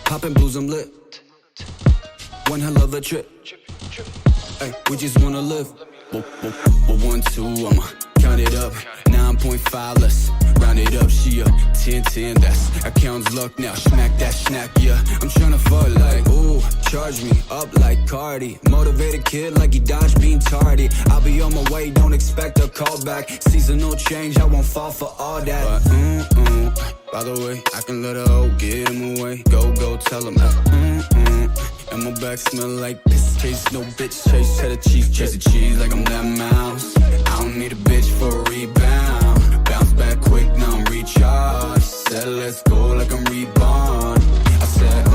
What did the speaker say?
Poppin' blues, I'm lit. One hell of a trip. Ay, we just wanna live. Well, 1, 2, I'ma count it up. 9.5, let's round it up. She a 10, 10, that's account's luck now. Smack that snack, yeah. I'm tryna fuck like, ooh, charge me up like Cardi. Motivated kid like he dodged being tardy. I'll be on my way, don't expect a call back. Seasonal change, I won't fall for all that. But, by the way, I can let her hoe get him away. Go, tell him. And my back smell like piss. Chase no bitch, chase cheddar cheese. Chase the cheese like I'm that mouse. I don't need a bitch for a rebound. Bounce back quick, now I'm recharged. Said let's go like I'm reborn. I said,